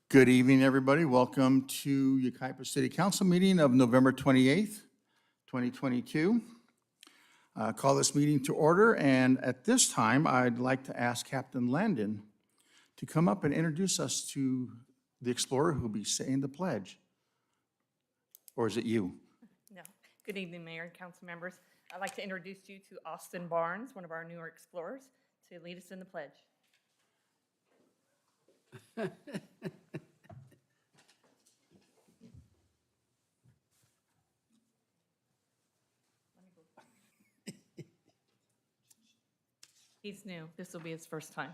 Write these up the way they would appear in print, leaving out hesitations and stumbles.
Good evening, everybody. Welcome to Yucaipa City Council meeting of November 28th, 2022. Call this meeting to order, and at this time, I'd like to ask Captain Landon to come up and introduce us to the explorer who will be saying the pledge. Or is it you? No. Good evening, Mayor and council members. I'd like to introduce you to Austin Barnes, one of our newer explorers, to lead us in the pledge. He's new. This will be his first time.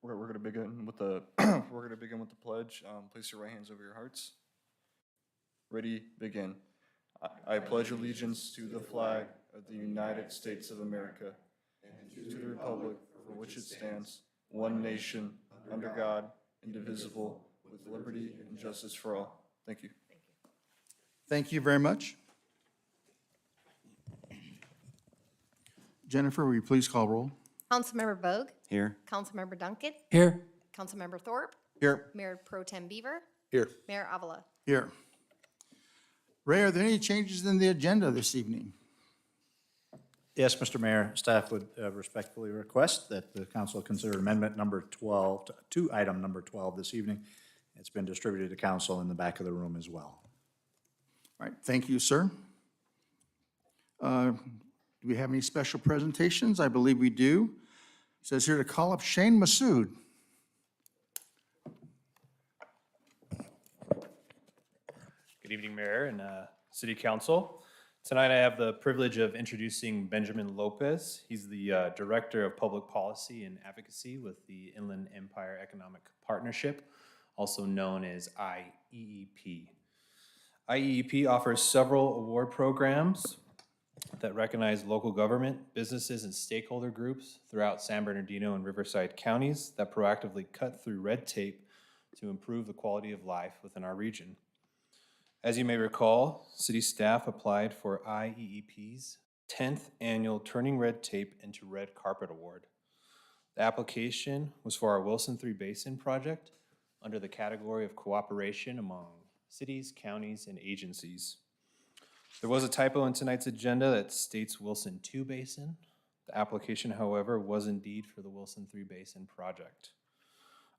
We're going to begin with the pledge. Place your right hands over your hearts. Ready, begin. I pledge allegiance to the flag of the United States of America and to the republic for which it stands, one nation, under God, indivisible, with liberty and justice for all. Thank you. Thank you very much. Jennifer, will you please call roll? Councilmember Bogue. Here. Councilmember Duncan. Here. Councilmember Thorpe. Here. Mayor Pro Tem Beaver. Here. Mayor Avila. Here. Ray, are there any changes in the agenda this evening? Yes, Mr. Mayor, staff would respectfully request that the council consider amendment number 12 to item number 12 this evening. It's been distributed to council in the back of the room as well. All right, thank you, sir. Do we have any special presentations? I believe we do. It says here to call up Shane Massoud. Good evening, Mayor and City Council. Tonight I have the privilege of introducing Benjamin Lopez. He's the Director of Public Policy and Advocacy with the Inland Empire Economic Partnership, also known as IEEP. IEEP offers several award programs that recognize local government, businesses, and stakeholder groups throughout San Bernardino and Riverside counties that proactively cut through red tape to improve the quality of life within our region. As you may recall, city staff applied for IEEP's 10th annual Turning Red Tape into Red Carpet Award. The application was for our Wilson 3 Basin project under the category of cooperation among cities, counties, and agencies. There was a typo in tonight's agenda that states Wilson 2 Basin. The application, however, was indeed for the Wilson 3 Basin project.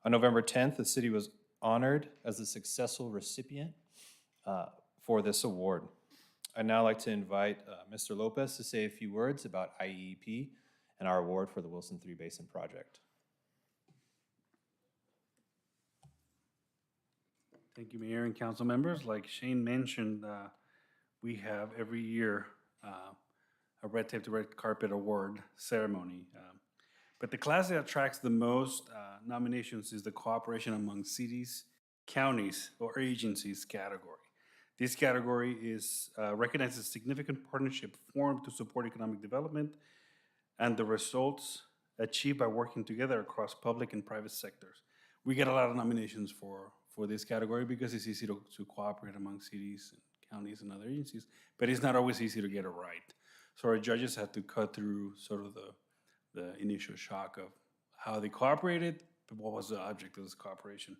On November 10th, the city was honored as the successful recipient for this award. I'd now like to invite Mr. Lopez to say a few words about IEEP and our award for the Wilson 3 Basin project. Thank you, Mayor and council members. Like Shane mentioned, we have every year a Red Tape to Red Carpet Award ceremony. But the class that attracts the most nominations is the cooperation among cities, counties, or agencies category. This category is recognizes significant partnership formed to support economic development and the results achieved by working together across public and private sectors. We get a lot of nominations for this category because it's easy to cooperate among cities, counties, and other agencies, but it's not always easy to get it right. So our judges have to cut through sort of the initial shock of how they cooperated, but what was the object of this cooperation.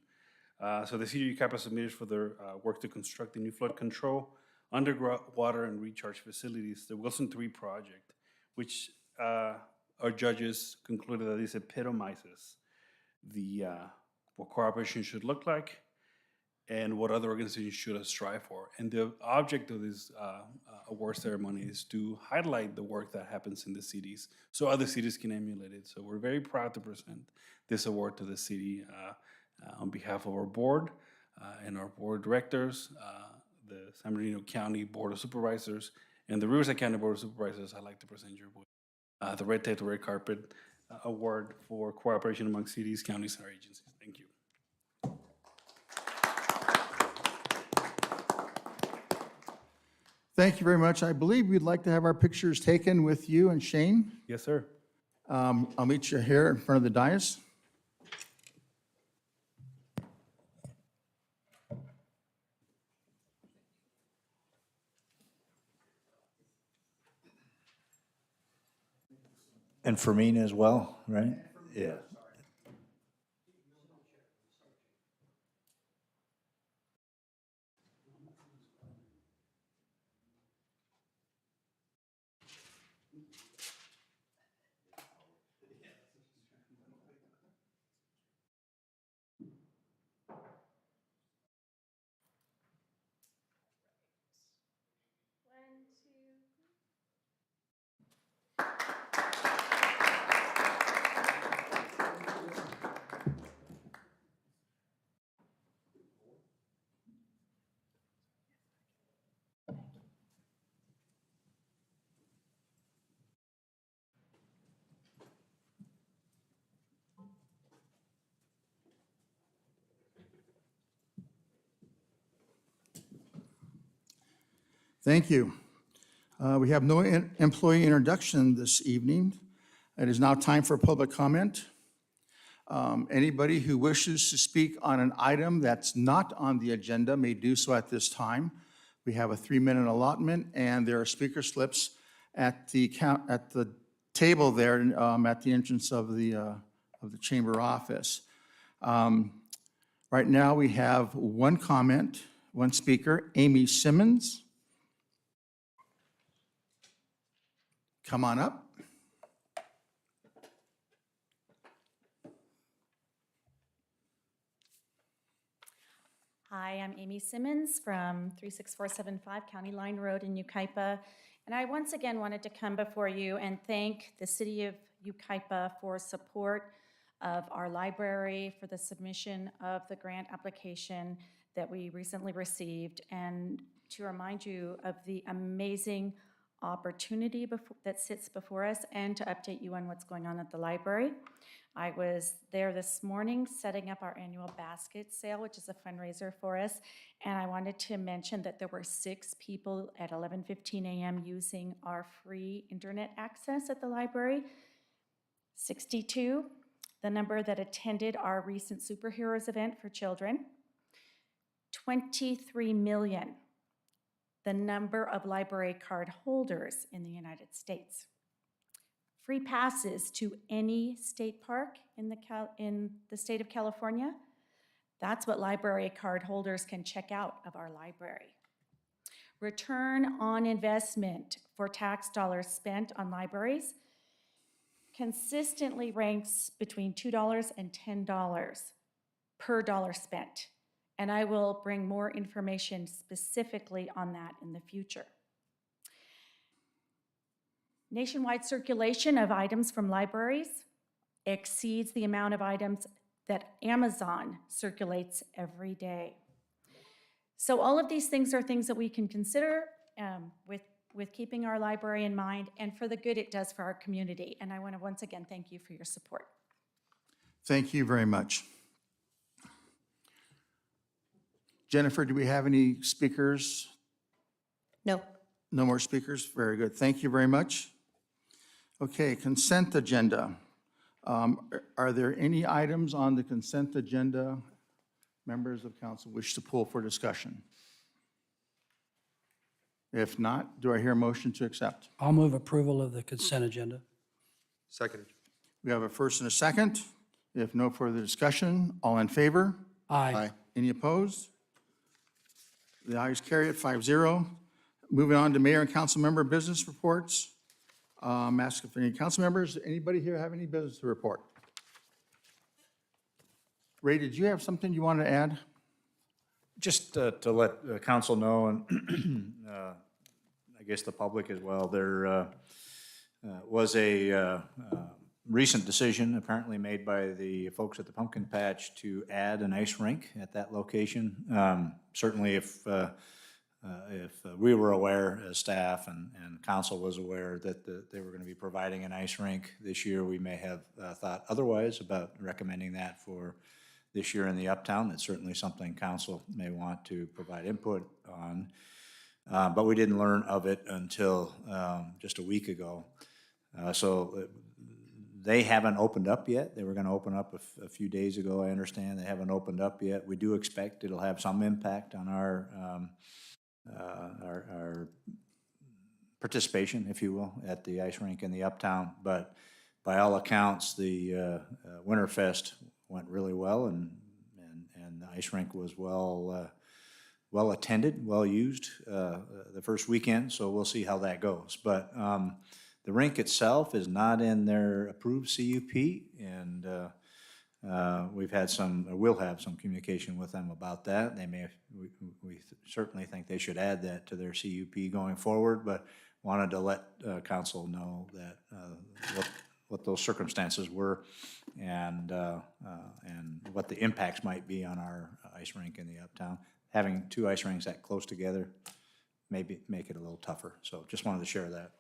So the city of Yucaipa submitted for their work to construct the new flood control, underwater and recharge facilities, the Wilson 3 project, which our judges concluded that this epitomizes what cooperation should look like and what other organizations should strive for. And the object of this award ceremony is to highlight the work that happens in the cities so other cities can emulate it. So we're very proud to present this award to the city on behalf of our board and our board directors, the San Bernardino County Board of Supervisors, and the Riverside County Board of Supervisors. I'd like to present your the Red Tape to Red Carpet Award for cooperation among cities, counties, and our agencies. Thank you. Thank you very much. I believe we'd like to have our pictures taken with you and Shane. Yes, sir. I'll meet you here in front of the dais. And Fermin as well, right? Yeah. Thank you. We have no employee introduction this evening. It is now time for public comment. Anybody who wishes to speak on an item that's not on the agenda may do so at this time. We have a 3-minute allotment, and there are speaker slips at the table there at the entrance of the chamber office. Right now, we have one comment, one speaker, Amy Simmons. Come on up. Hi, I'm Amy Simmons from 36475 County Line Road in Yucaipa. And I once again wanted to come before you and thank the city of Yucaipa for support of our library, for the submission of the grant application that we recently received, and to remind you of the amazing opportunity that sits before us, and to update you on what's going on at the library. I was there this morning setting up our annual basket sale, which is a fundraiser for us, and I wanted to mention that there were 6 people at 11:15 a.m. using our free internet access at the library. 62, the number that attended our recent Superheroes event for children. 23 million, the number of library card holders in the United States. Free passes to any state park in the state of California. That's what library card holders can check out of our library. Return on investment for tax dollars spent on libraries consistently ranks between $2 and $10 per dollar spent. And I will bring more information specifically on that in the future. Nationwide circulation of items from libraries exceeds the amount of items that Amazon circulates every day. So all of these things are things that we can consider with keeping our library in mind and for the good it does for our community. And I want to once again thank you for your support. Thank you very much. Jennifer, do we have any speakers? No. No more speakers? Very good. Thank you very much. Okay, consent agenda. Are there any items on the consent agenda members of council wish to pull for discussion? If not, do I hear a motion to accept? I'll move approval of the consent agenda. Seconded. We have a first and a second. If no further discussion, all in favor? Aye. Any opposed? The ayes carry it 5-0. Moving on to mayor and council member business reports. Ask if any council members, anybody here have any business to report? Ray, did you have something you wanted to add? Just to let the council know, and I guess the public as well, there was a recent decision apparently made by the folks at the Pumpkin Patch to add an ice rink at that location. Certainly if we were aware as staff and council was aware that they were going to be providing an ice rink this year, we may have thought otherwise about recommending that for this year in the Uptown. It's certainly something council may want to provide input on. But we didn't learn of it until just a week ago. So they haven't opened up yet. They were going to open up a few days ago, I understand. They haven't opened up yet. We do expect it'll have some impact on our participation, if you will, at the ice rink in the Uptown. But by all accounts, the Winterfest went really well, and the ice rink was well attended, well used the first weekend, so we'll see how that goes. But the rink itself is not in their approved CUP, and we'll have some communication with them about that. We certainly think they should add that to their CUP going forward, but wanted to let council know that what those circumstances were and what the impacts might be on our ice rink in the uptown. Having two ice rinks that close together maybe make it a little tougher. So just wanted to share that.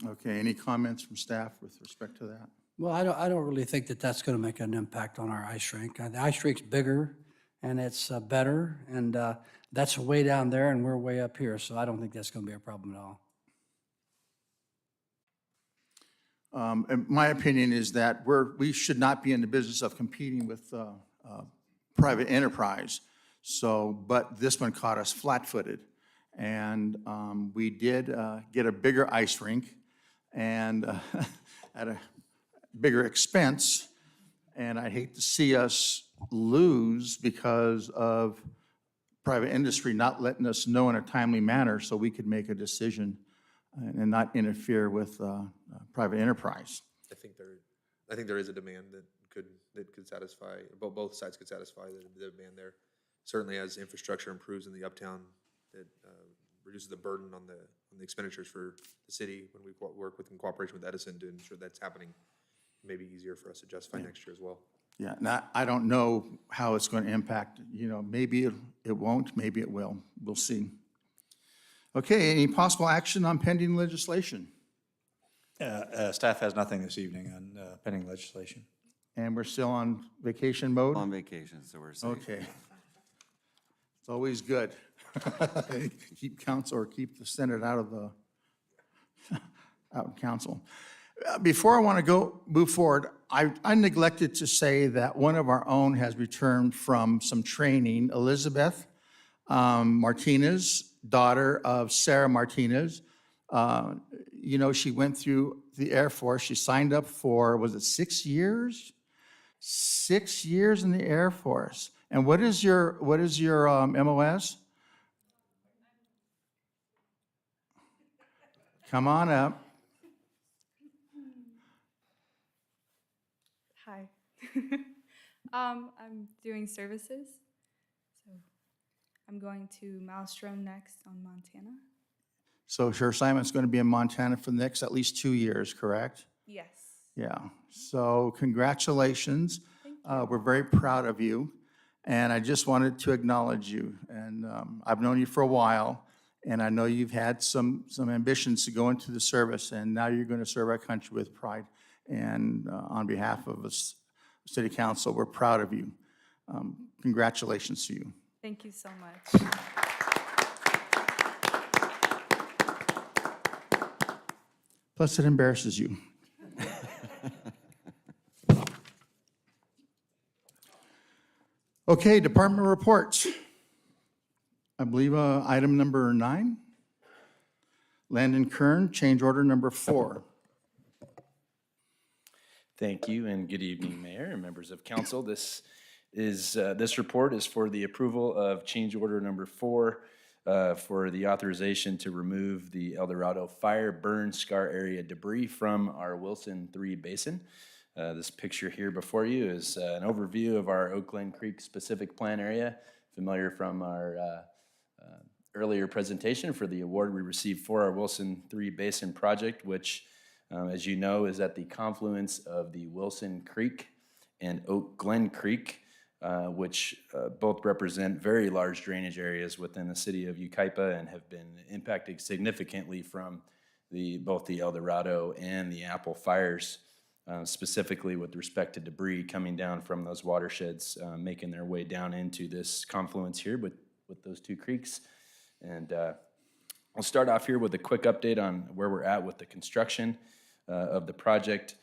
Okay, any comments from staff with respect to that? Well, I don't really think that that's going to make an impact on our ice rink. The ice rink's bigger and it's better, and that's way down there and we're way up here, so I don't think that's going to be a problem at all. And my opinion is that we should not be in the business of competing with private enterprise. So, but this one caught us flat-footed. And we did get a bigger ice rink and at a bigger expense. And I hate to see us lose because of private industry not letting us know in a timely manner so we could make a decision and not interfere with private enterprise. I think there is a demand that could satisfy, both sides could satisfy the demand there. Certainly as infrastructure improves in the uptown, it reduces the burden on the expenditures for the city when we work in cooperation with Edison to ensure that's happening. It may be easier for us to justify next year as well. Yeah, now, I don't know how it's going to impact, maybe it won't, maybe it will. We'll see. Okay, any possible action on pending legislation? Staff has nothing this evening on pending legislation. And we're still on vacation mode? On vacation, so we're safe. Okay. It's always good. Keep council or keep the Senate out of council. Before I want to move forward, I neglected to say that one of our own has returned from some training, Elizabeth Martinez, daughter of Sarah Martinez. She went through the Air Force. She signed up for, was it 6 years? 6 years in the Air Force. And what is your MOS? Come on up. Hi. I'm doing services. So I'm going to Maelstrom next on Montana. So your assignment's going to be in Montana for the next at least 2 years, correct? Yes. Yeah. So congratulations. We're very proud of you. And I just wanted to acknowledge you. And I've known you for a while, and I know you've had some ambitions to go into the service, and now you're going to serve our country with pride. And on behalf of us, City Council, we're proud of you. Congratulations to you. Thank you so much. Plus, it embarrasses you. Okay, department reports. I believe item number 9. Landon Kern, change order number 4. Thank you, and good evening, Mayor and members of council. This report is for the approval of change order number 4 for the authorization to remove the El Dorado fire burn scar area debris from our Wilson 3 basin. This picture here before you is an overview of our Oak Glen Creek specific plan area, familiar from our earlier presentation for the award we received for our Wilson 3 basin project, which, as you know, is at the confluence of the Wilson Creek and Oak Glen Creek, which both represent very large drainage areas within the city of Yucaipa and have been impacted significantly from both the El Dorado and the Apple fires. Specifically with respect to debris coming down from those watersheds, making their way down into this confluence here with those two creeks. And I'll start off here with a quick update on where we're at with the construction of the project.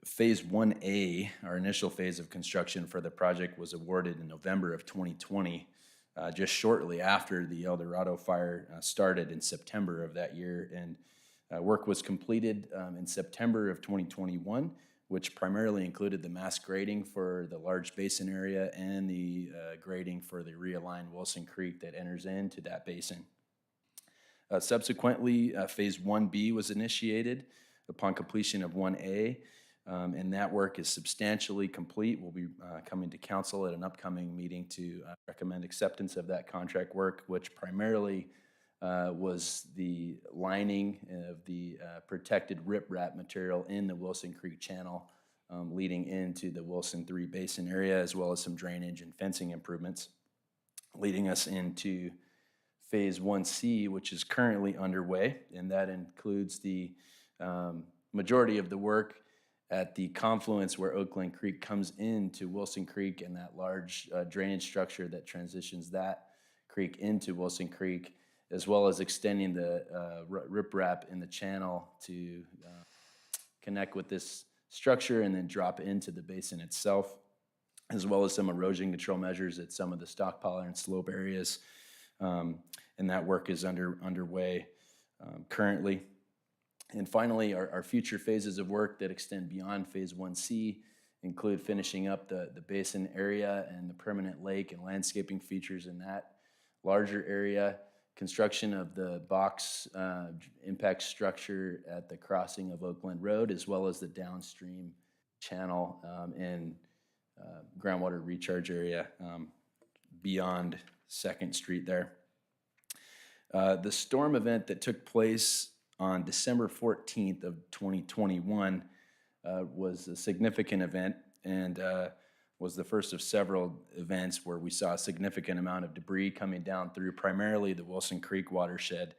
Phase 1A, our initial phase of construction for the project, was awarded in November of 2020, just shortly after the El Dorado fire started in September of that year. And Work was completed in September of 2021, which primarily included the mass grading for the large basin area and the grading for the realigned Wilson Creek that enters into that basin. Subsequently, Phase 1B was initiated upon completion of 1A, and that work is substantially complete. We'll be coming to council at an upcoming meeting to recommend acceptance of that contract work, which primarily was the lining of the protected riprap material in the Wilson Creek channel leading into the Wilson 3 basin area, as well as some drainage and fencing improvements, leading us into Phase 1C, which is currently underway, and that includes the majority of the work at the confluence where Oakland Creek comes into Wilson Creek and that large drainage structure that transitions that creek into Wilson Creek, as well as extending the riprap in the channel to connect with this structure and then drop into the basin itself, as well as some erosion control measures at some of the stockpile and slope areas. And that work is underway currently. And finally, our future phases of work that extend beyond Phase 1C include finishing up the basin area and the permanent lake and landscaping features in that larger area, construction of the box impact structure at the crossing of Oakland Road, as well as the downstream channel and groundwater recharge area beyond 2nd Street there. The storm event that took place on December 14th of 2021 was a significant event and was the first of several events where we saw a significant amount of debris coming down through primarily the Wilson Creek watershed.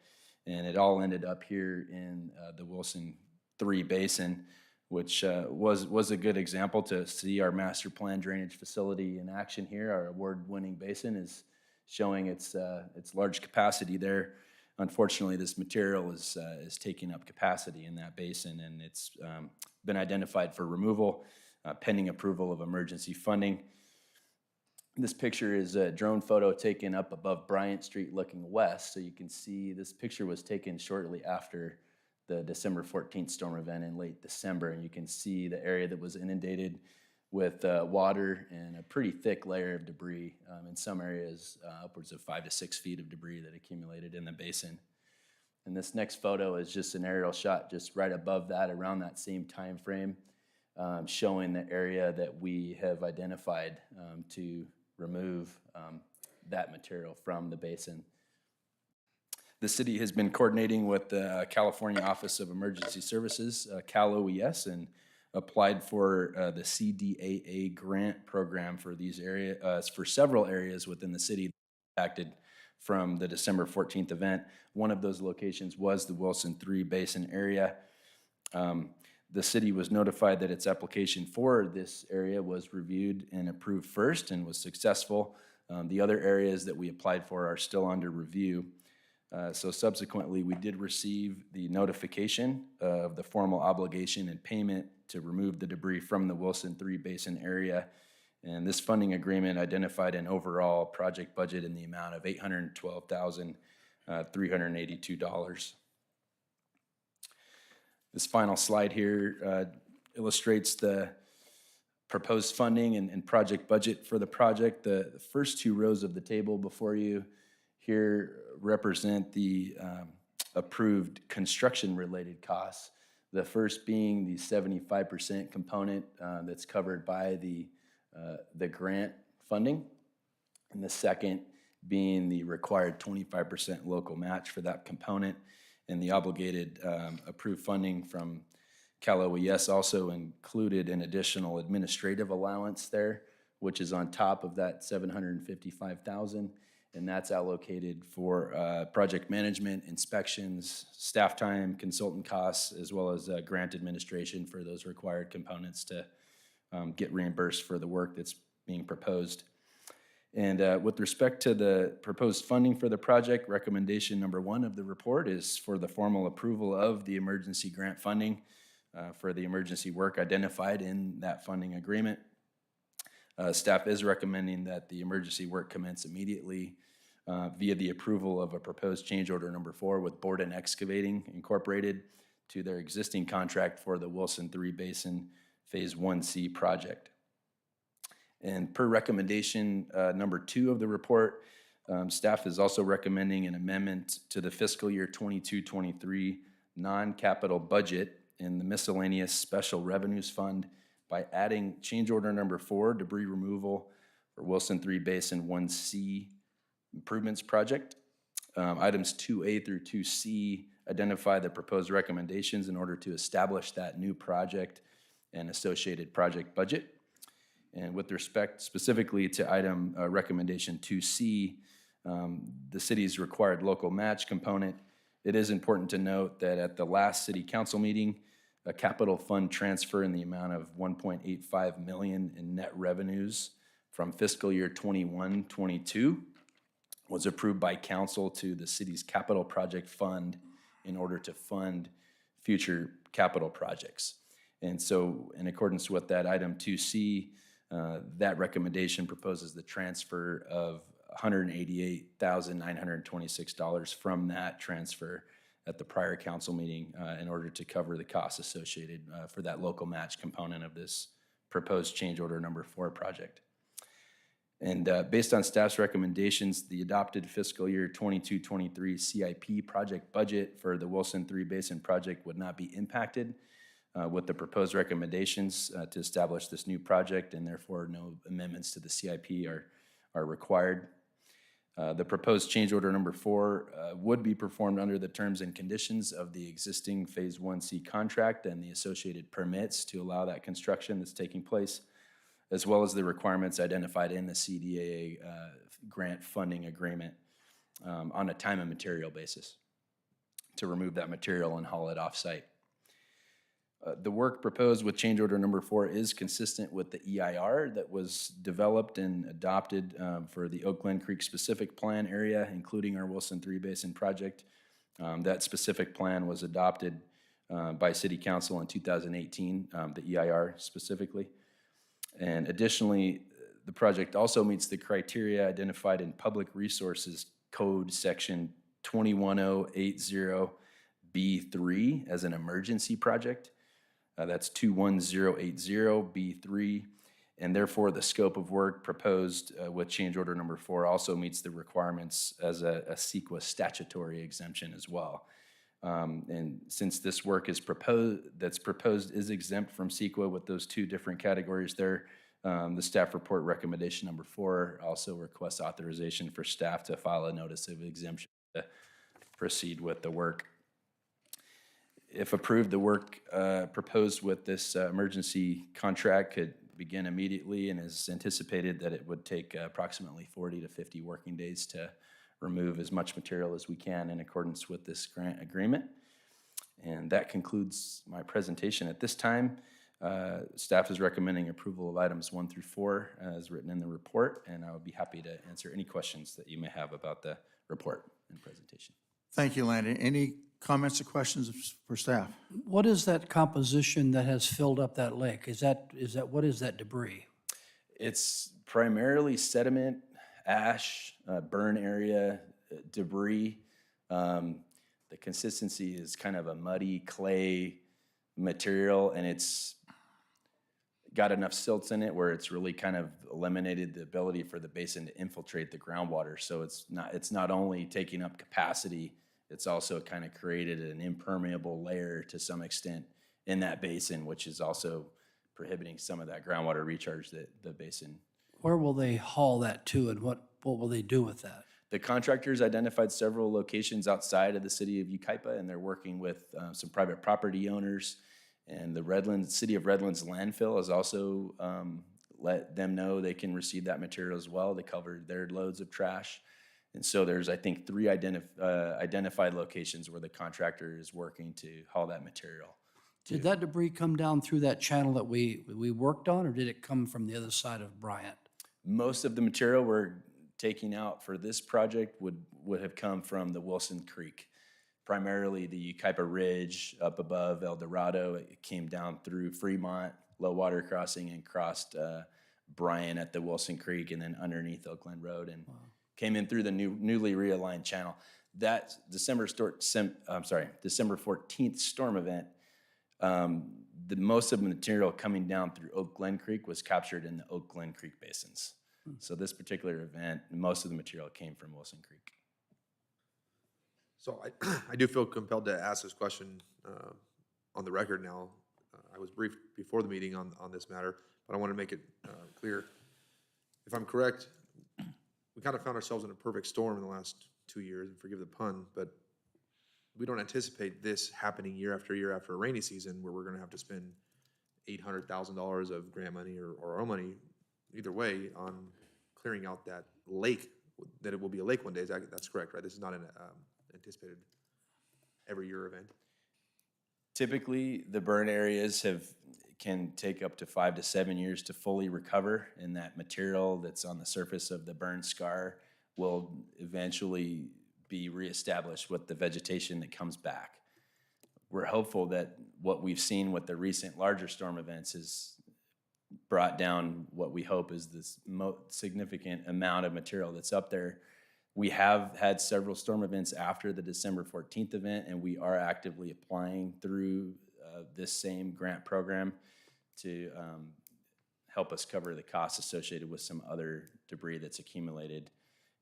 And it all ended up here in the Wilson 3 basin, which was a good example to see our master plan drainage facility in action here. Our award-winning basin is showing its large capacity there. Unfortunately, this material is taking up capacity in that basin, and it's been identified for removal pending approval of emergency funding. This picture is a drone photo taken up above Bryant Street looking west, so you can see this picture was taken shortly after the December 14th storm event in late December, and you can see the area that was inundated with water and a pretty thick layer of debris. In some areas, upwards of 5 to 6 feet of debris that accumulated in the basin. And this next photo is just an aerial shot just right above that, around that same time frame, showing the area that we have identified to remove that material from the basin. The city has been coordinating with the California Office of Emergency Services, Cal OES, and applied for the CDAA grant program for these areas, for several areas within the city impacted from the December 14th event. One of those locations was the Wilson 3 basin area. The city was notified that its application for this area was reviewed and approved first and was successful. The other areas that we applied for are still under review. So subsequently, we did receive the notification of the formal obligation and payment to remove the debris from the Wilson 3 basin area. And this funding agreement identified an overall project budget in the amount of $812,382. This final slide here illustrates the proposed funding and project budget for the project. The first 2 rows of the table before you here represent the approved construction-related costs. The first being the 75% component that's covered by the grant funding, and the second being the required 25% local match for that component. And the obligated approved funding from Cal OES also included an additional administrative allowance there, which is on top of that $755,000, and that's allocated for project management, inspections, staff time, consultant costs, as well as grant administration for those required components to get reimbursed for the work that's being proposed. And with respect to the proposed funding for the project, recommendation number 1 of the report is for the formal approval of the emergency grant funding for the emergency work identified in that funding agreement. Staff is recommending that the emergency work commence immediately via the approval of a proposed change order number 4 with Borden Excavating Incorporated to their existing contract for the Wilson 3 Basin Phase 1C project. And per recommendation number 2 of the report, staff is also recommending an amendment to the fiscal year 22-23 non-capital budget in the miscellaneous special revenues fund by adding change order number 4, debris removal for Wilson 3 Basin 1C improvements project. Items 2A through 2C identify the proposed recommendations in order to establish that new project and associated project budget. And with respect specifically to item recommendation 2C, the city's required local match component, it is important to note that at the last city council meeting, a capital fund transfer in the amount of $1.85 million in net revenues from fiscal year 21-22 was approved by council to the city's capital project fund in order to fund future capital projects. And so in accordance with that item 2C, that recommendation proposes the transfer of $188,926 from that transfer at the prior council meeting in order to cover the costs associated for that local match component of this proposed change order number 4 project. And based on staff's recommendations, the adopted fiscal year 22-23 CIP project budget for the Wilson 3 Basin project would not be impacted with the proposed recommendations to establish this new project, and therefore no amendments to the CIP are required. The proposed change order number 4 would be performed under the terms and conditions of the existing Phase 1C contract and the associated permits to allow that construction that's taking place, as well as the requirements identified in the CDAA grant funding agreement on a time and material basis to remove that material and haul it off-site. The work proposed with change order number 4 is consistent with the EIR that was developed and adopted for the Oak Glen Creek specific plan area, including our Wilson 3 Basin project. That specific plan was adopted by City Council in 2018, the EIR specifically. And additionally, the project also meets the criteria identified in Public Resources Code Section 21080B3 as an emergency project. That's 21080B3, and therefore the scope of work proposed with change order number 4 also meets the requirements as a CEQA statutory exemption as well. And since this work is proposed is exempt from CEQA with those 2 different categories there, the staff report recommendation number 4 also requests authorization for staff to file a notice of exemption to proceed with the work. If approved, the work proposed with this emergency contract could begin immediately, and is anticipated that it would take approximately 40 to 50 working days to remove as much material as we can in accordance with this grant agreement. And that concludes my presentation. At this time, staff is recommending approval of items 1 through 4 as written in the report, and I would be happy to answer any questions that you may have about the report and presentation. Thank you, Landon. Any comments or questions for staff? What is that composition that has filled up that lake? What is that debris? It's primarily sediment, ash, burn area, debris. The consistency is kind of a muddy clay material, and it's got enough silts in it where it's really kind of eliminated the ability for the basin to infiltrate the groundwater. So it's not only taking up capacity, it's also kind of created an impermeable layer to some extent in that basin, which is also prohibiting some of that groundwater recharge that the basin. Where will they haul that to, and what will they do with that? The contractors identified several locations outside of the city of Yucaipa, and they're working with some private property owners. And the City of Redlands landfill has also let them know they can receive that material as well to cover their loads of trash. And so there's, I think, 3 identified locations where the contractor is working to haul that material. Did that debris come down through that channel that we worked on, or did it come from the other side of Bryant? Most of the material we're taking out for this project would have come from the Wilson Creek, primarily the Yucaipa Ridge up above El Dorado. It came down through Fremont, low water crossing, and crossed Bryant at the Wilson Creek, and then underneath Oak Glen Road, and came in through the newly realigned channel. That December 14th storm event, the most of the material coming down through Oak Glen Creek was captured in the Oak Glen Creek basins. So this particular event, most of the material came from Wilson Creek. So I do feel compelled to ask this question on the record now. I was briefed before the meeting on this matter, but I want to make it clear. If I'm correct, we kind of found ourselves in a perfect storm in the last 2 years, and forgive the pun, but we don't anticipate this happening year after year after a rainy season where we're going to have to spend $800,000 of grant money or our own money, either way, on clearing out that lake, that it will be a lake one day. That's correct, right? This is not an anticipated every year event. Typically, the burn areas can take up to 5 to 7 years to fully recover, and that material that's on the surface of the burn scar will eventually be reestablished with the vegetation that comes back. We're hopeful that what we've seen with the recent larger storm events has brought down what we hope is this significant amount of material that's up there. We have had several storm events after the December 14th event, and we are actively applying through this same grant program to help us cover the costs associated with some other debris that's accumulated.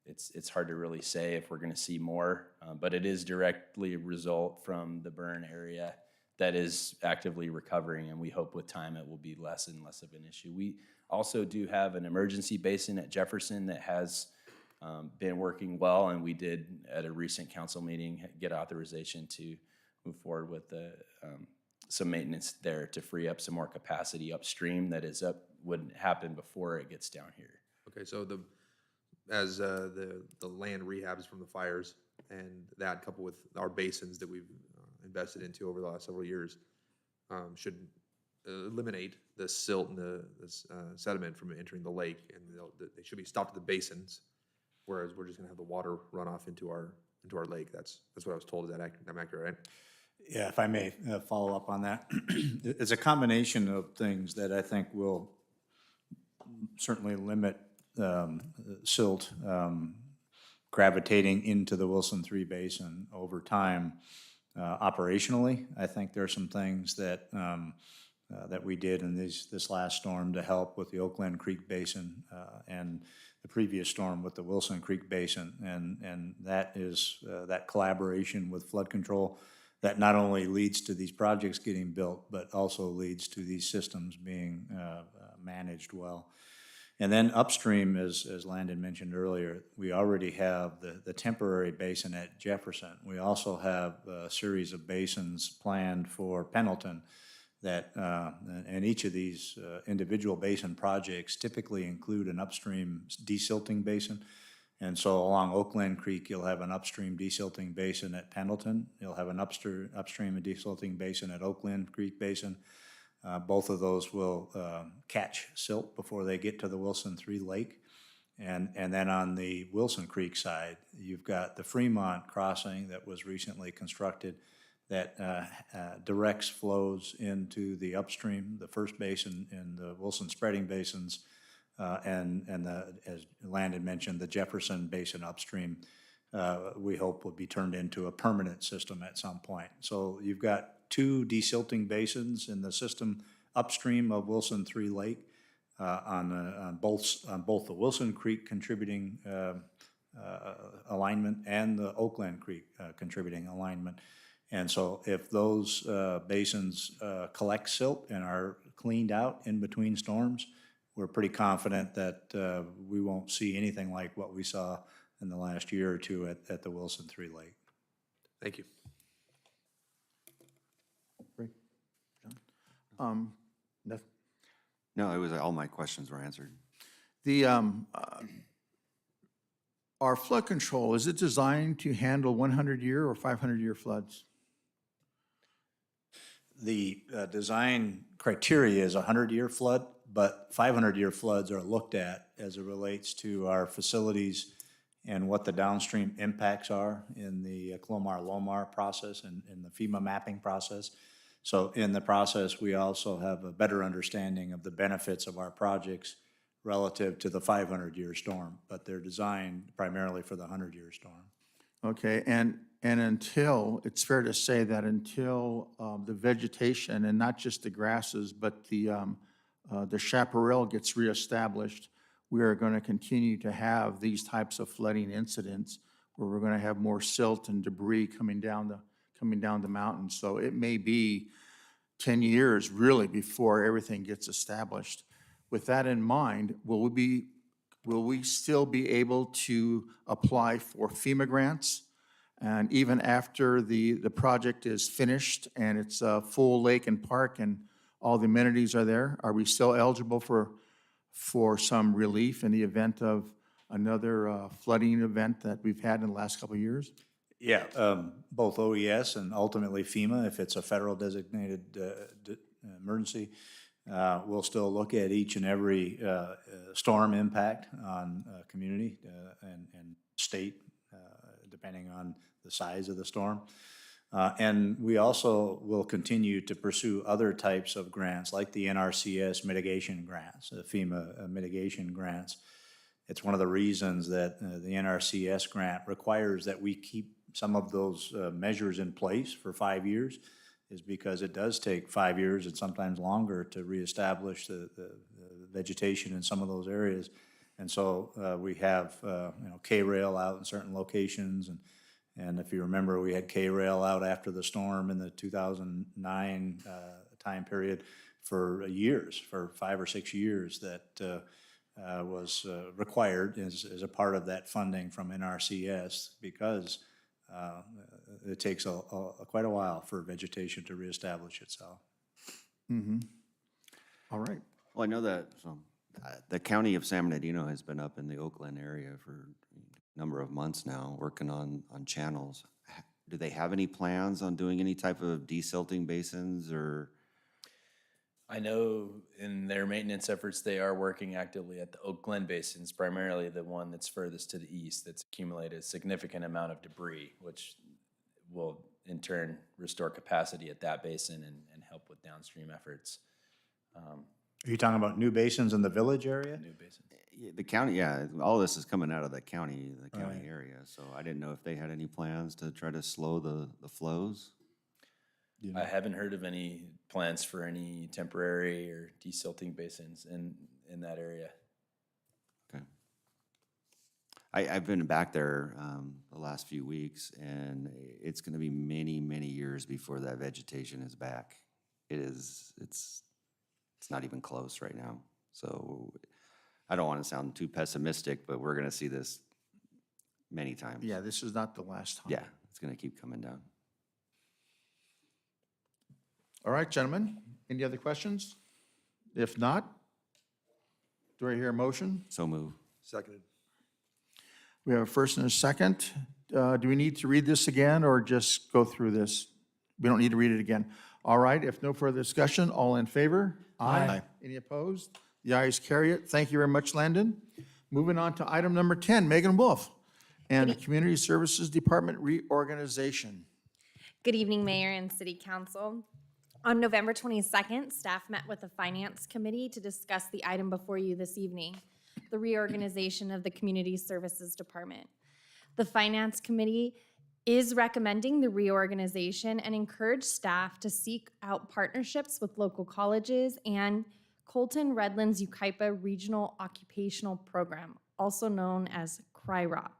It's hard to really say if we're going to see more, but it is directly a result from the burn area that is actively recovering, and we hope with time it will be less and less of an issue. We also do have an emergency basin at Jefferson that has been working well, and we did at a recent council meeting get authorization to move forward with some maintenance there to free up some more capacity upstream that would happen before it gets down here. Okay, so as the land rehabs from the fires and that coupled with our basins that we've invested into over the last several years should eliminate the silt and the sediment from entering the lake, and they should be stopped at the basins, whereas we're just going to have the water run off into our lake. That's what I was told. Is that I'm accurate, right? Yeah, if I may follow up on that. It's a combination of things that I think will certainly limit silt gravitating into the Wilson III Basin over time. Operationally, I think there are some things that that we did in this last storm to help with the Oak Glen Creek Basin and the previous storm with the Wilson Creek Basin, and that is that collaboration with flood control that not only leads to these projects getting built, but also leads to these systems being managed well. And then upstream, as Landon mentioned earlier, we already have the temporary basin at Jefferson. We also have a series of basins planned for Pendleton that, and each of these individual basin projects typically include an upstream desilting basin. And so along Oak Glen Creek, you'll have an upstream desilting basin at Pendleton. You'll have an upstream desilting basin at Oak Glen Creek Basin. Both of those will catch silt before they get to the Wilson III Lake. And then on the Wilson Creek side, you've got the Fremont crossing that was recently constructed that directs flows into the upstream, the first basin in the Wilson spreading basins, and as Landon mentioned, the Jefferson Basin upstream, we hope will be turned into a permanent system at some point. So you've got two desilting basins in the system upstream of Wilson III Lake on both the Wilson Creek contributing alignment and the Oak Glen Creek contributing alignment. And so if those basins collect silt and are cleaned out in between storms, we're pretty confident that we won't see anything like what we saw in the last year or two at the Wilson III Lake. Thank you. No, it was, all my questions were answered. Our flood control, is it designed to handle 100-year or 500-year floods? The design criteria is a 100-year flood, but 500-year floods are looked at as it relates to our facilities and what the downstream impacts are in the Clomar-Lomar process and in the FEMA mapping process. So in the process, we also have a better understanding of the benefits of our projects relative to the 500-year storm, but they're designed primarily for the 100-year storm. Okay, and until, it's fair to say that until the vegetation, and not just the grasses, but the chaparral gets reestablished, we are going to continue to have these types of flooding incidents where we're going to have more silt and debris coming down the mountain. So it may be 10 years really before everything gets established. With that in mind, will we still be able to apply for FEMA grants? And even after the project is finished and it's a full lake and park and all the amenities are there, are we still eligible for some relief in the event of another flooding event that we've had in the last couple of years? Yeah, both OES and ultimately FEMA, if it's a federal designated emergency, we'll still look at each and every storm impact on community and state, depending on the size of the storm. And we also will continue to pursue other types of grants, like the NRCS mitigation grants, FEMA mitigation grants. It's one of the reasons that the NRCS grant requires that we keep some of those measures in place for 5 years, is because it does take 5 years and sometimes longer to reestablish the vegetation in some of those areas. And so we have K-rail out in certain locations, and if you remember, we had K-rail out after the storm in the 2009 time period for years, for 5 or 6 years, that was required as a part of that funding from NRCS, because it takes quite a while for vegetation to reestablish itself. Mm-hmm. All right. Well, I know that the county of San Bernardino has been up in the Oakland area for a number of months now, working on channels. Do they have any plans on doing any type of desilting basins or? I know in their maintenance efforts, they are working actively at the Oak Glen basins, primarily the one that's furthest to the east, that's accumulated a significant amount of debris, which will in turn restore capacity at that basin and help with downstream efforts. Are you talking about new basins in the village area? New basins. The county, yeah, all this is coming out of the county area, so I didn't know if they had any plans to try to slow the flows. I haven't heard of any plans for any temporary or desilting basins in that area. Okay. I've been back there the last few weeks, and it's going to be many, many years before that vegetation is back. It's not even close right now. So I don't want to sound too pessimistic, but we're going to see this many times. Yeah, this is not the last time. Yeah, it's going to keep coming down. All right, gentlemen, any other questions? If not, do I hear a motion? So move. Seconded. We have a first and a second. Do we need to read this again or just go through this? We don't need to read it again. All right, if no further discussion, all in favor? Aye. Any opposed? The ayes carry it. Thank you very much, Landon. Moving on to item number 10, Megan Wolf, and the Community Services Department reorganization. Good evening, Mayor and City Council. On November 22nd, staff met with the Finance Committee to discuss the item before you this evening, the reorganization of the Community Services Department. The Finance Committee is recommending the reorganization and encourage staff to seek out partnerships with local colleges and Colton Redlands Yucaipa Regional Occupational Program, also known as CRIROP.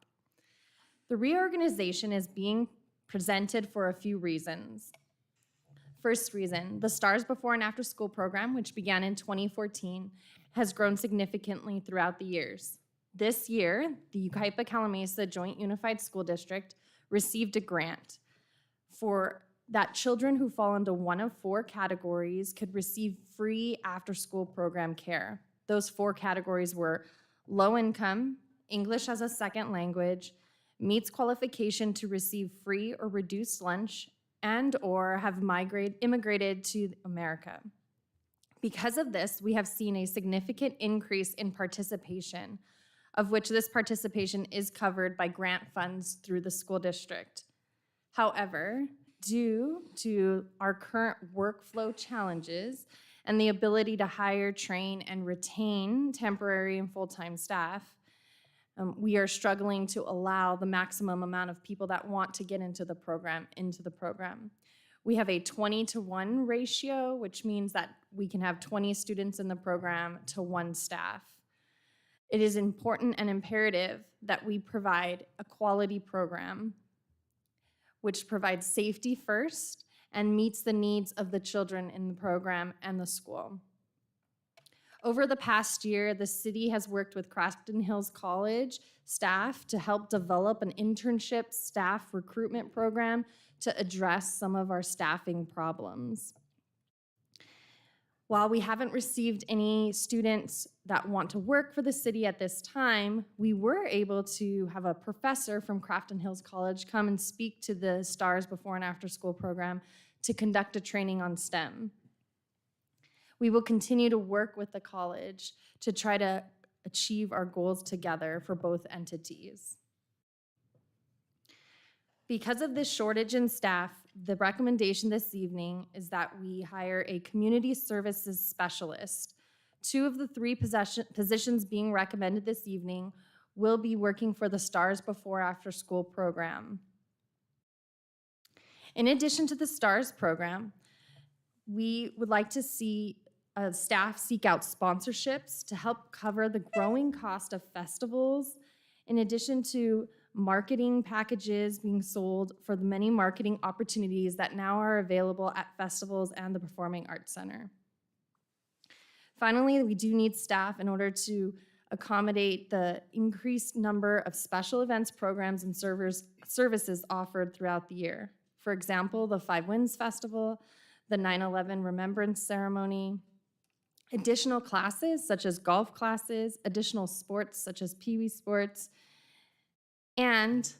The reorganization is being presented for a few reasons. First reason, the STARS Before and After School program, which began in 2014, has grown significantly throughout the years. This year, the Yucaipa-Calamasa Joint Unified School District received a grant for that children who fall into one of 4 categories could receive free after-school program care. Those 4 categories were low income, English as a second language, meets qualification to receive free or reduced lunch, and or have immigrated to America. Because of this, we have seen a significant increase in participation, of which this participation is covered by grant funds through the school district. However, due to our current workflow challenges and the ability to hire, train, and retain temporary and full-time staff. We are struggling to allow the maximum amount of people that want to get into the program. We have a 20-to-1 ratio, which means that we can have 20 students in the program to 1 staff. It is important and imperative that we provide a quality program which provides safety first and meets the needs of the children in the program and the school. Over the past year, the city has worked with Crafton Hills College staff to help develop an internship staff recruitment program to address some of our staffing problems. While we haven't received any students that want to work for the city at this time, we were able to have a professor from Crafton Hills College come and speak to the STARS before and after school program to conduct a training on STEM. We will continue to work with the college to try to achieve our goals together for both entities. Because of this shortage in staff, the recommendation this evening is that we hire a community services specialist. 2 of the 3 positions being recommended this evening will be working for the STARS before after school program. In addition to the STARS program, we would like to see staff seek out sponsorships to help cover the growing cost of festivals, in addition to marketing packages being sold for the many marketing opportunities that now are available at festivals and the Performing Arts Center. Finally, we do need staff in order to accommodate the increased number of special events, programs, and services offered throughout the year. For example, the Five Winds Festival, the 9/11 Remembrance Ceremony, additional classes such as golf classes, additional sports such as Pee Wee sports, and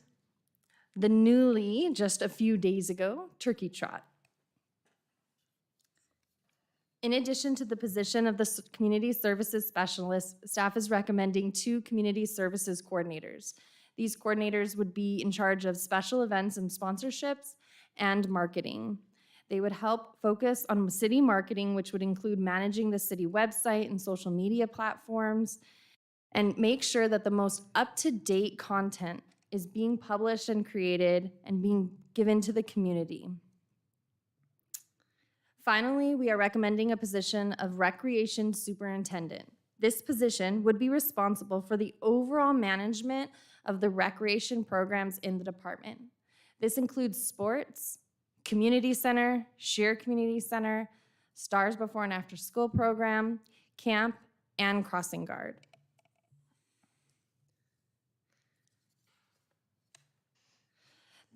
the newly, just a few days ago, Turkey Trot. In addition to the position of the Community Services Specialist, staff is recommending 2 Community Services Coordinators. These coordinators would be in charge of special events and sponsorships and marketing. They would help focus on city marketing, which would include managing the city website and social media platforms, and make sure that the most up-to-date content is being published and created and being given to the community. Finally, we are recommending a position of Recreation Superintendent. This position would be responsible for the overall management of the recreation programs in the department. This includes sports, community center, Shear Community Center, STARS before and after school program, camp, and crossing guard.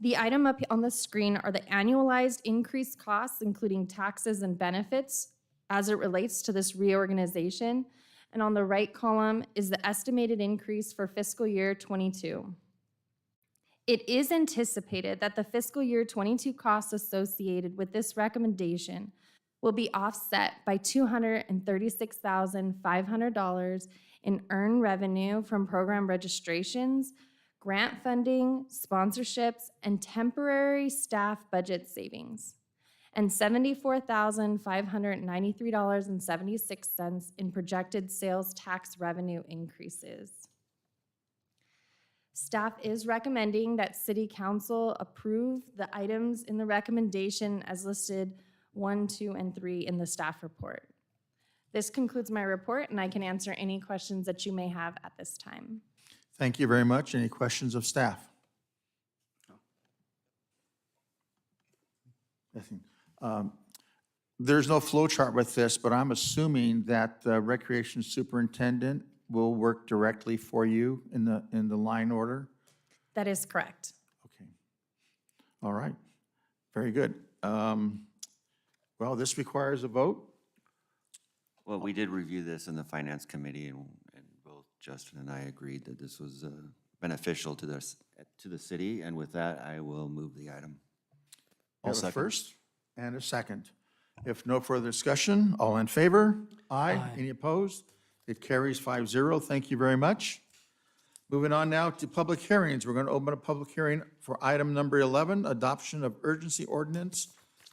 The item up on the screen are the annualized increased costs, including taxes and benefits, as it relates to this reorganization. And on the right column is the estimated increase for fiscal year '22. It is anticipated that the fiscal year '22 costs associated with this recommendation will be offset by $236,500 in earned revenue from program registrations, grant funding, sponsorships, and temporary staff budget savings, and $74,593.76 in projected sales tax revenue increases. Staff is recommending that City Council approve the items in the recommendation as listed 1, 2, and 3 in the staff report. This concludes my report, and I can answer any questions that you may have at this time. Thank you very much. Any questions of staff? Nothing. There's no flow chart with this, but I'm assuming that the recreation superintendent will work directly for you in the line order? That is correct. Okay. All right. Very good. Well, this requires a vote. Well, we did review this in the Finance Committee, and both Justin and I agreed that this was beneficial to the city, and with that, I will move the item. I'll second. First and a second. If no further discussion, all in favor? Aye. Any opposed? It carries 5-0. Thank you very much. Moving on now to public hearings. We're going to open a public hearing for item number 11, adoption of urgency ordinance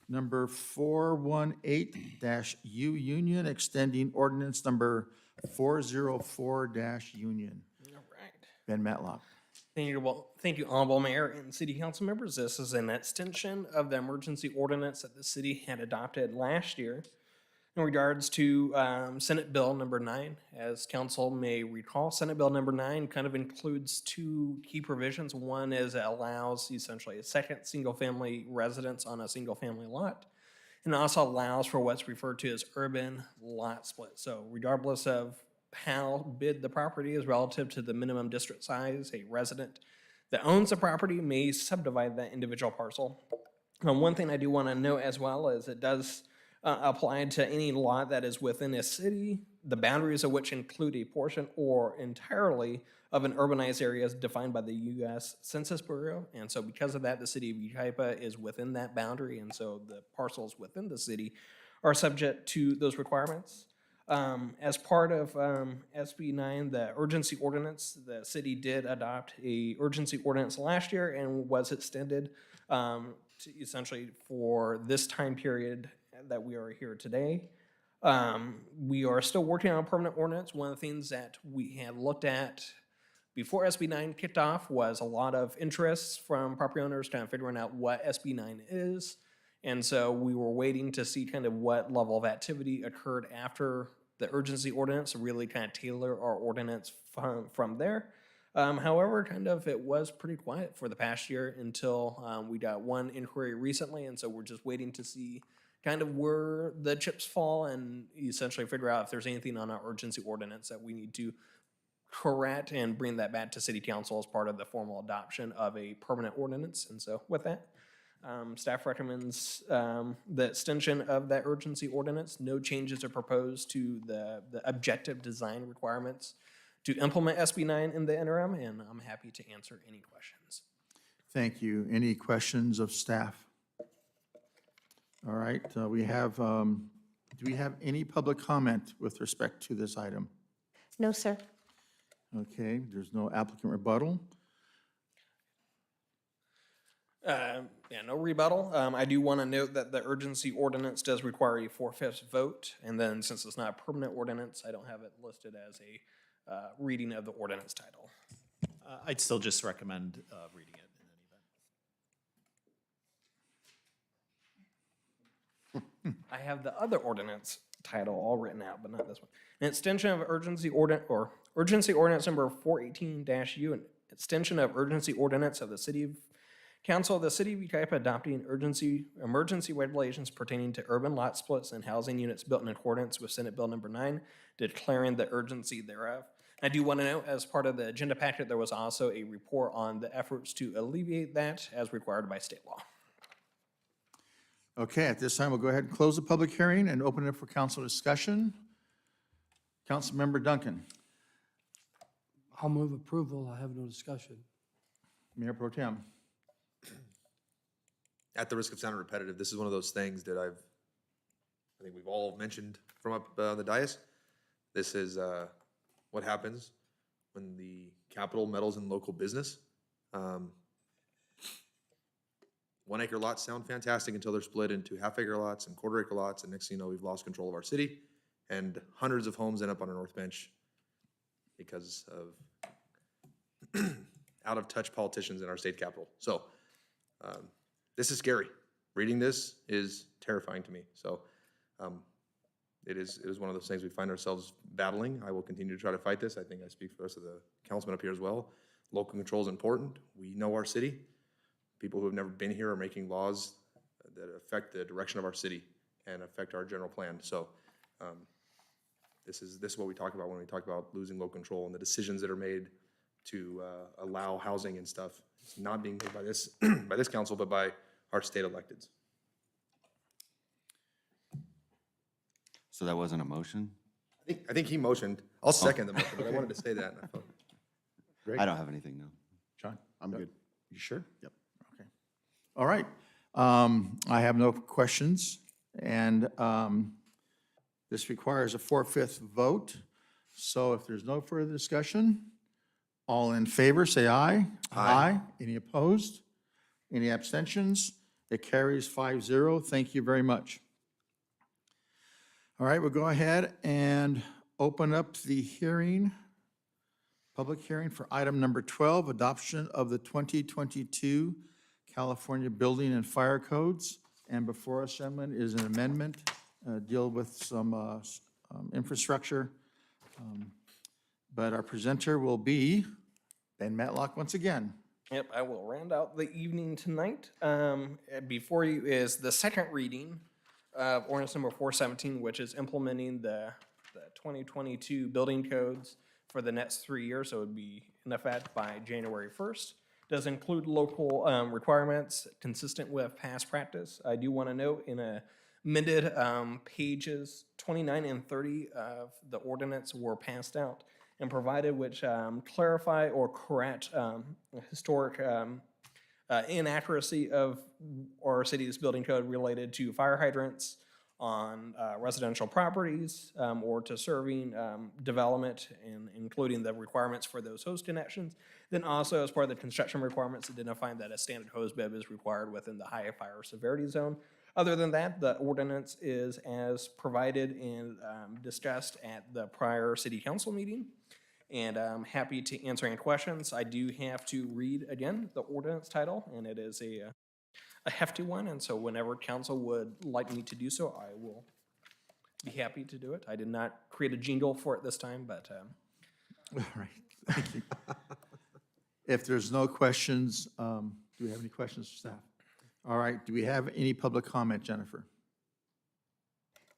number 418-U Union, extending ordinance number 404-Union. All right. Ben Matlock. Thank you, Honorable Mayor and City Council members. This is an extension of the emergency ordinance that the city had adopted last year in regards to Senate Bill number 9. As council may recall, Senate Bill number 9 kind of includes two key provisions. One is it allows essentially a second single-family residence on a single-family lot, and also allows for what's referred to as urban lot split. So regardless of how big the property is relative to the minimum district size, a resident that owns the property may subdivide that individual parcel. One thing I do want to note as well is it does apply to any lot that is within a city, the boundaries of which include a portion or entirely of an urbanized area as defined by the U.S. Census Bureau. And so because of that, the city of Yucaipa is within that boundary, and so the parcels within the city are subject to those requirements. As part of SB 9, the urgency ordinance, the city did adopt a urgency ordinance last year and was extended to essentially for this time period that we are here today. We are still working on a permanent ordinance. One of the things that we had looked at before SB 9 kicked off was a lot of interest from property owners kind of figuring out what SB 9 is. And so we were waiting to see kind of what level of activity occurred after the urgency ordinance, to really kind of tailor our ordinance from there. However, kind of it was pretty quiet for the past year until we got one inquiry recently, and so we're just waiting to see kind of where the chips fall and essentially figure out if there's anything on our urgency ordinance that we need to correct and bring that back to City Council as part of the formal adoption of a permanent ordinance. And so with that, staff recommends the extension of that urgency ordinance. No changes are proposed to the objective design requirements to implement SB 9 in the interim, and I'm happy to answer any questions. Thank you. Any questions of staff? All right, do we have any public comment with respect to this item? No, sir. Okay, there's no applicant rebuttal. Yeah, no rebuttal. I do want to note that the urgency ordinance does require a 4/5 vote, and then since it's not a permanent ordinance, I don't have it listed as a reading of the ordinance title. I'd still just recommend reading it in any event. I have the other ordinance title all written out, but not this one. An extension of urgency ordinance number 418-U, an extension of urgency ordinance of the City Council of the City of Yucaipa adopting emergency regulations pertaining to urban lot splits and housing units built in accordance with Senate Bill number 9, declaring the urgency thereof. I do want to note, as part of the agenda packet, there was also a report on the efforts to alleviate that as required by state law. Okay, at this time, we'll go ahead and close the public hearing and open it for council discussion. Councilmember Duncan. I'll move approval. I have no discussion. Mayor Pro Tem. At the risk of sounding repetitive, this is one of those things that I think we've all mentioned from up the dais. This is what happens when the capital meddles in local business. 1 acre lots sound fantastic until they're split into half-acre lots and quarter-acre lots, and next thing you know, we've lost control of our city, and hundreds of homes end up on our North Bench because of out-of-touch politicians in our state capital. So this is scary. Reading this is terrifying to me. So it is one of those things we find ourselves battling. I will continue to try to fight this. I think I speak for the rest of the councilmen up here as well. Local control is important. We know our city. People who have never been here are making laws that affect the direction of our city and affect our general plan. So this is what we talk about when we talk about losing local control and the decisions that are made to allow housing and stuff. It's not being made by this by this council, but by our state electeds. So that wasn't a motion? I think he motioned. I'll second the motion, but I wanted to say that. And I felt, Great. I don't have anything, no. John? I'm good. You sure? Yep. Okay. All right. I have no questions, and this requires a 4/5 vote. So if there's no further discussion, all in favor, say aye. Aye. Any opposed? Any abstentions? It carries 5-0. Thank you very much. All right, we'll go ahead and open up the hearing, public hearing for item number 12, adoption of the 2022 California Building and Fire Codes. And before us, gentlemen, is an amendment, deal with some infrastructure. But our presenter will be Ben Matlock once again. Yep, I will round out the evening tonight. Before you is the second reading of ordinance number 417, which is implementing the 2022 building codes for the next 3 years, so it would be in effect by January 1st. Does include local requirements consistent with past practice. I do want to note in amended pages 29 and 30 of the ordinance were passed out and provided, which clarify or correct historic inaccuracy of our city's building code related to fire hydrants on residential properties or to serving development, and including the requirements for those hose connections. Then also, as part of the construction requirements, identifying that a standard hose bib is required within the high fire severity zone. Other than that, the ordinance is as provided and discussed at the prior city council meeting. And I'm happy to answer any questions. I do have to read again the ordinance title, and it is a hefty one. And so whenever council would like me to do so, I will be happy to do it. I did not create a jingle for it this time, but All right, thank you. If there's no questions, do we have any questions for staff? All right, do we have any public comment, Jennifer?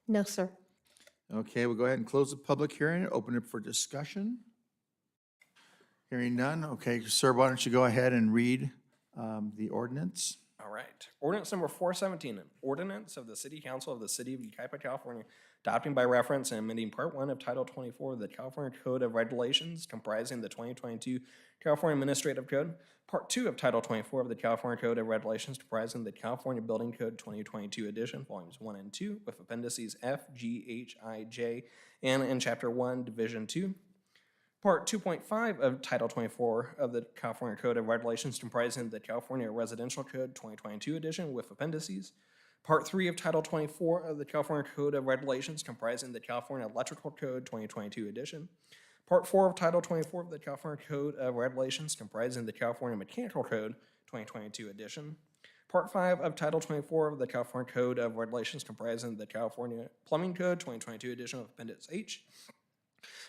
No, sir. Okay, we'll go ahead and close the public hearing, open it for discussion. Hearing none, okay, sir, why don't you go ahead and read the ordinance? all right. Ordinance number 417, an ordinance of the City Council of the City of Yucaipa, California, adopting by reference and amending Part 1 of Title 24 of the California Code of Regulations comprising the 2022 California Administrative Code, Part 2 of Title 24 of the California Code of Regulations comprising the California Building Code 2022 edition, Volumes 1 and 2, with appendices F, G, H, I, J, and in Chapter 1, Division 2. Part 2.5 of Title 24 of the California Code of Regulations comprising the California Residential Code 2022 edition with appendices. Part 3 of Title 24 of the California Code of Regulations comprising the California Electrical Code 2022 edition. Part 4 of Title 24 of the California Code of Regulations comprising the California Mechanical Code 2022 edition. Part 5 of Title 24 of the California Code of Regulations comprising the California Plumbing Code 2022 edition with Appendix H.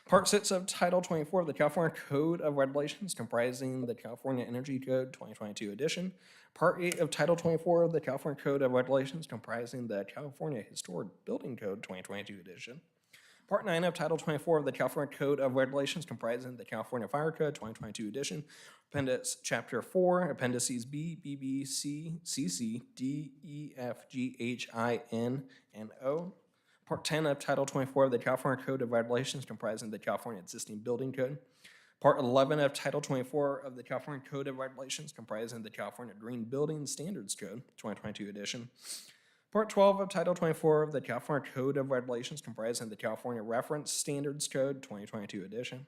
Part 6 of Title 24 of the California Code of Regulations comprising the California Energy Code 2022 edition. Part 8 of Title 24 of the California Code of Regulations comprising the California Historic Building Code 2022 edition. Part 9 of Title 24 of the California Code of Regulations comprising the California Fire Code 2022 edition. Appendix Chapter 4, Appendices B, B, B, C, C, C, D, E, F, G, H, I, N, and O. Part 10 of Title 24 of the California Code of Regulations comprising the California Existing Building Code. Part 11 of Title 24 of the California Code of Regulations comprising the California Green Building Standards Code 2022 edition. Part 12 of Title 24 of the California Code of Regulations comprising the California Reference Standards Code 2022 edition.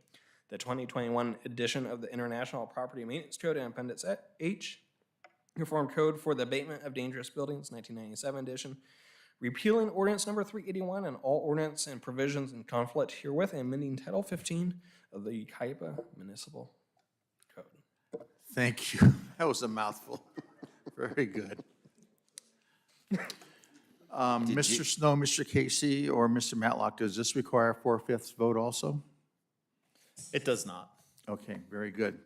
The 2021 edition of the International Property Maintenance Code and Appendix H. Uniform Code for the Abatement of Dangerous Buildings 1997 edition. Repealing ordinance number 381 and all ordinance and provisions in conflict herewith, and amending Title 15 of the Yucaipa Municipal Code. Thank you. That was a mouthful. Very good. Mr. Snow, Mr. Casey, or Mr. Matlock, does this require a 4/5 vote also? It does not. Okay, very good.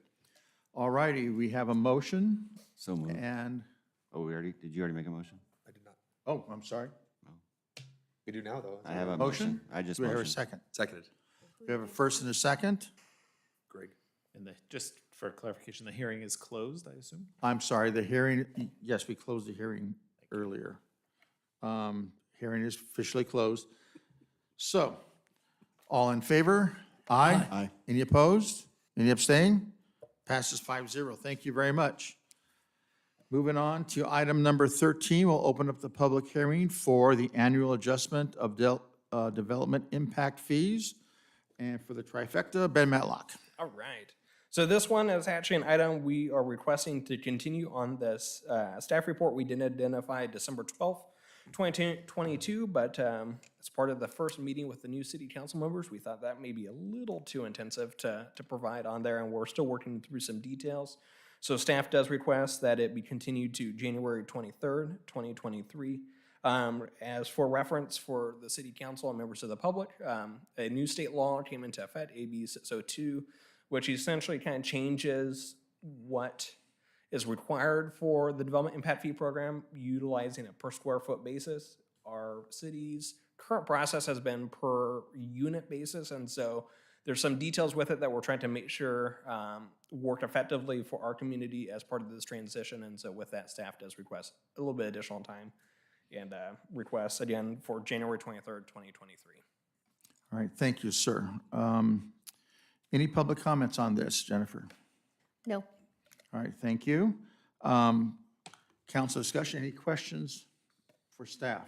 All righty, we have a motion So moved. and, Oh, did you already make a motion? I did not. oh, I'm sorry. We do now, though. I have a Motion? motion. I just Do we have a motioned. second? Seconded. We have a first and a second? Greg. And just for clarification, the hearing is closed, I assume? I'm sorry, the hearing, yes, we closed the hearing earlier. Hearing is officially closed. So, all in favor? Aye. Aye. Any opposed? Any abstain? Passes 5-0. Thank you very much. Moving on to item number 13, we'll open up the public hearing for the annual adjustment of development impact fees. And for the trifecta, Ben Matlock. All right. So this one is actually an item we are requesting to continue on this staff report. We did identify December 12th, 2022, but as part of the first meeting with the new city council members, we thought that may be a little too intensive to provide on there, and we're still working through some details. So staff does request that it be continued to January 23rd, 2023. As for reference for the city council and members of the public, a new state law came into effect, AB 602, which essentially kind of changes what is required for the development impact fee program, utilizing a per square foot basis. Our city's current process has been per unit basis, and so there's some details with it that we're trying to make sure work effectively for our community as part of this transition. And so with that, staff does request a little bit additional time and request again for January 23rd, 2023. All right, thank you, sir. Any public comments on this, Jennifer? No. All right, thank you. Council discussion, any questions for staff?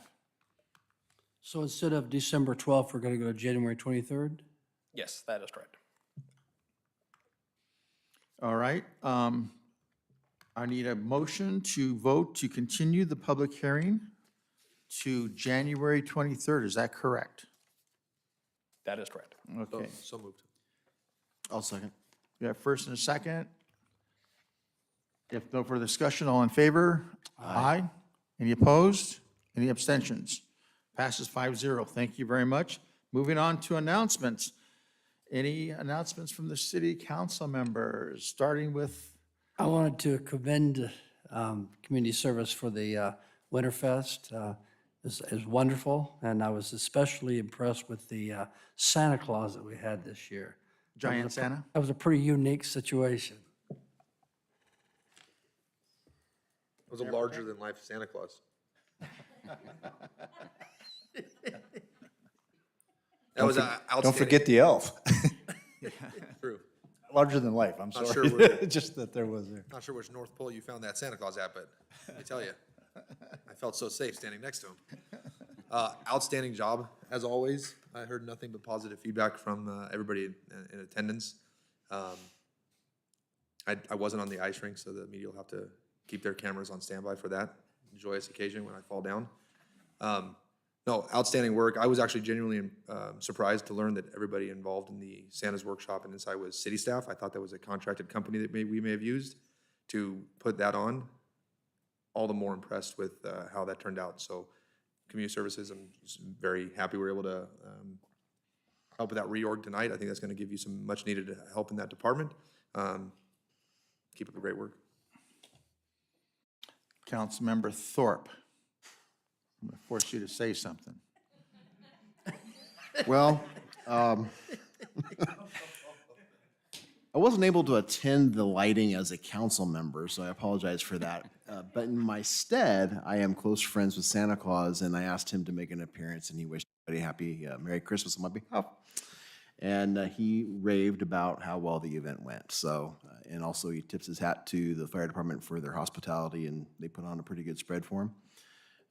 So instead of December 12th, we're going to go to January 23rd? Yes, that is correct. All right. I need a motion to vote to continue the public hearing to January 23rd. Is that correct? That is correct. Okay. So moved. I'll second. We have first and a second. If no further discussion, all in favor? Aye. Any opposed? Any abstentions? Passes 5-0. Thank you very much. Moving on to announcements. Any announcements from the city council members, starting with? I wanted to commend community service for the Winterfest. It was wonderful, and I was especially impressed with the Santa Claus that we had this year. Giant Santa? That was a pretty unique situation. It was a larger-than-life Santa Claus. That was outstanding. Don't forget the elf. True. Larger than life, I'm Not sorry. sure where- Just that there was there. Not sure which North Pole you found that Santa Claus at, but let me tell you, I felt so safe standing next to him. Outstanding job, as always. I heard nothing but positive feedback from everybody in attendance. I wasn't on the ice rink, so the media will have to keep their cameras on standby for that joyous occasion when I fall down. No, outstanding work. I was actually genuinely surprised to learn that everybody involved in the Santa's workshop and inside was city staff. I thought that was a contracted company that we may have used to put that on. All the more impressed with how that turned out. So community services, I'm just very happy we're able to help with that reorg tonight. I think that's going to give you some much needed help in that department. Keep up the great work. Councilmember Thorpe. I'm going to force you to say something. Well, I wasn't able to attend the lighting as a council member, so I apologize for that. But in my stead, I am close friends with Santa Claus, and I asked him to make an appearance, and he wished everybody happy Merry Christmas on my behalf. And he raved about how well the event went. So, and also he tips his hat to the fire department for their hospitality, and they put on a pretty good spread for him.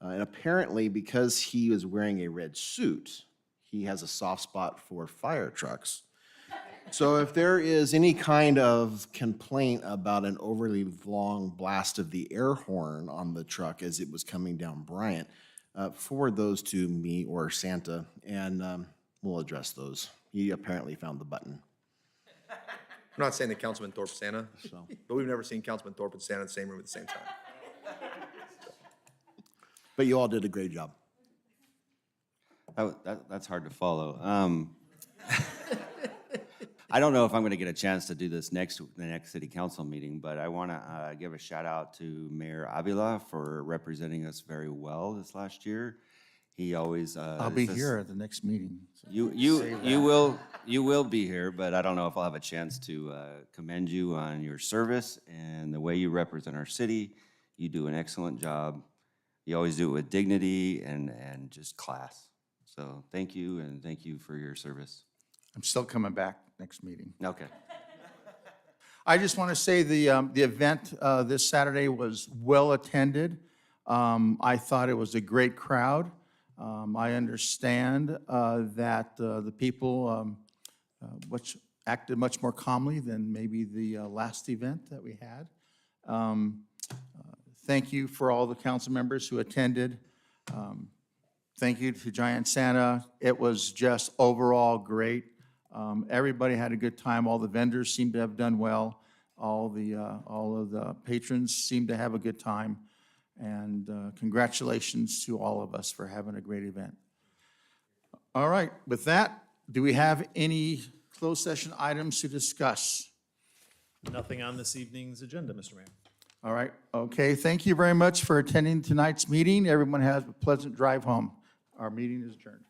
And apparently, because he was wearing a red suit, he has a soft spot for fire trucks. So if there is any kind of complaint about an overly long blast of the air horn on the truck as it was coming down Bryant, forward those to me or Santa, and we'll address those. He apparently found the button. I'm not saying that Councilman Thorpe's Santa, but we've never seen Councilman Thorpe and Santa in the same room at the same time. But you all did a great job. That's hard to follow. I don't know if I'm going to get a chance to do this the next city council meeting, but I want to give a shout out to Mayor Avila for representing us very well this last year. He always. I'll be here at the next meeting. So You will be here, but I don't know if I'll have a chance to commend you on your service and the way you represent our city. You do an excellent job. You always do it with dignity and just class. So thank you, and thank you for your service. I'm still coming back next meeting. Okay. I just want to say the event this Saturday was well attended. I thought it was a great crowd. I understand that the people, acted much more calmly than maybe the last event that we had. Thank you for all the council members who attended. Thank you to Giant Santa. It was just overall great. Everybody had a good time. All the vendors seemed to have done well. All of the patrons seemed to have a good time. And congratulations to all of us for having a great event. All right, with that, do we have any closed session items to discuss? Nothing on this evening's agenda, Mr. Mayor. All right, okay, thank you very much for attending tonight's meeting. Everyone has a pleasant drive home. Our meeting is adjourned.